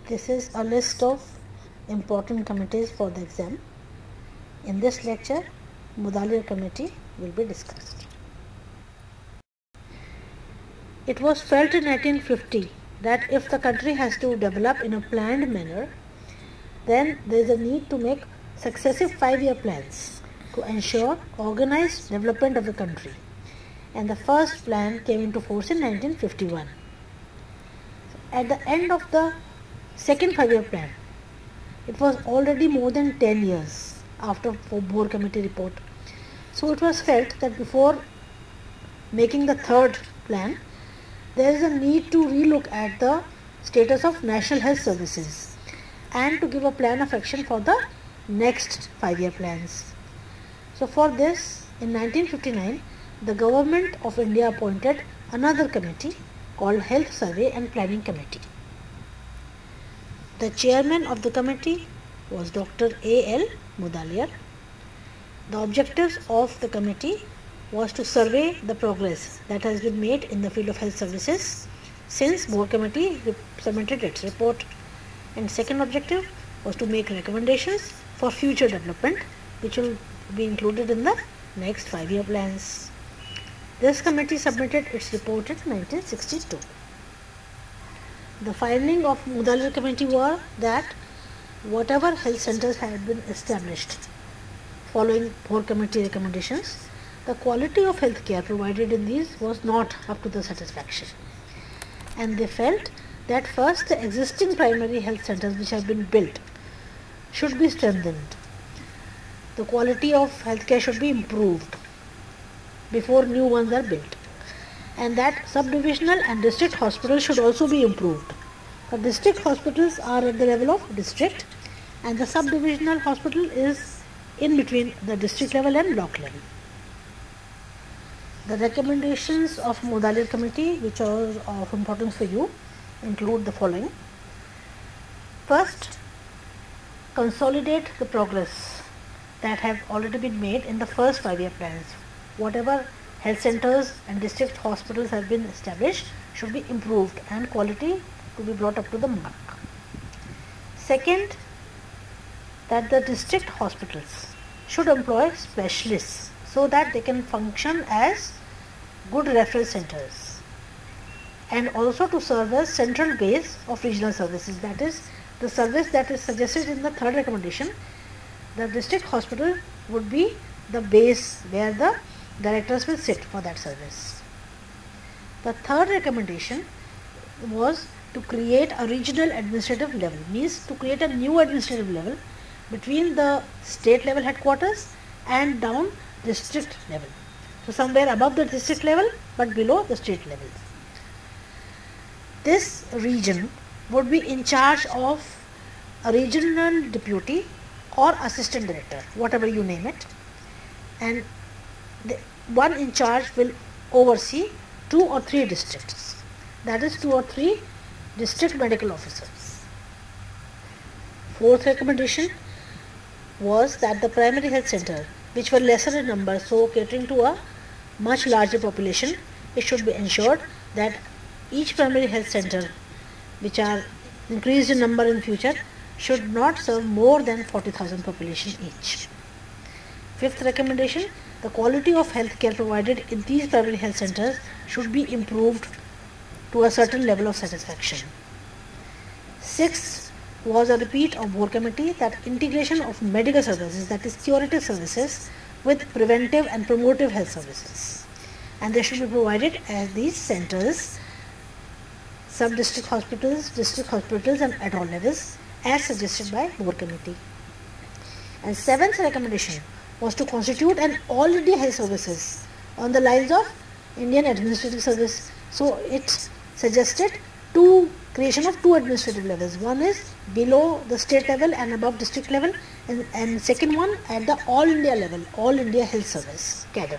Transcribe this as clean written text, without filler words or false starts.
This is a list of important committees for the exam. In this lecture, Mudaliar Committee will be discussed. It was felt in 1950 that if the country has to develop in a planned manner, then there is a need to make successive 5-year plans to ensure organized development of the country. And the first plan came into force in 1951. At the end of the second 5-year plan, it was already more than 10 years after Bohr Committee report. So it was felt that before making the third plan, there is a need to relook at the status of national health services and to give a plan of action for the next 5-year plans. So for this, in 1959, the Government of India appointed another committee called Health Survey and Planning Committee. The chairman of the committee was Dr. A.L. Mudaliar. The objectives of the committee was to survey the progress that has been made in the field of health services since Bohr Committee submitted its report. And second objective was to make recommendations for future development, which will be included in the next 5-year plans. This committee submitted its report in 1962. The finding of Mudaliar Committee were that whatever health centers had been established following Bohr Committee recommendations, the quality of health care provided in these was not up to the satisfaction. And they felt that first the existing primary health centers which have been built should be strengthened. The quality of health care should be improved before new ones are built. And that subdivisional and district hospitals should also be improved. The district hospitals are at the level of district and the subdivisional hospital is in between the district level and block level. The recommendations of Mudaliar Committee, which are of importance for you, include the following. First, consolidate the progress that have already been made in the first 5-year plans. Whatever health centers and district hospitals have been established should be improved and quality to be brought up to the mark. Second, that the district hospitals should employ specialists so that they can function as good referral centers and also to serve as central base of regional services. That is, the service that is suggested in the third recommendation, the district hospital would be the base where the directors will sit for that service. The third recommendation was to create a regional administrative level, means to create a new administrative level between the state level headquarters and down district level. So somewhere above the district level but below the state level. This region would be in charge of a regional deputy or assistant director, whatever you name it, and the one in charge will oversee 2 or 3 districts, that is 2 or 3 district medical officers. Fourth recommendation was that the primary health center, which were lesser in number, so catering to a much larger population, it should be ensured that each primary health center, which are increased in number in future, should not serve more than 40,000 population each. Fifth recommendation, the quality of health care provided in these primary health centers should be improved to a certain level of satisfaction. Sixth was a repeat of Bohr Committee, that integration of medical services, that is curative services, with preventive and promotive health services, and they should be provided at these centers, sub-district hospitals, district hospitals and at all levels as suggested by Bohr Committee. And seventh recommendation was to constitute an all India health services on the lines of Indian Administrative Service. So it suggested creation of 2 administrative levels. One is below the state level and above district level, and second one at the all India level, all India health service cadre.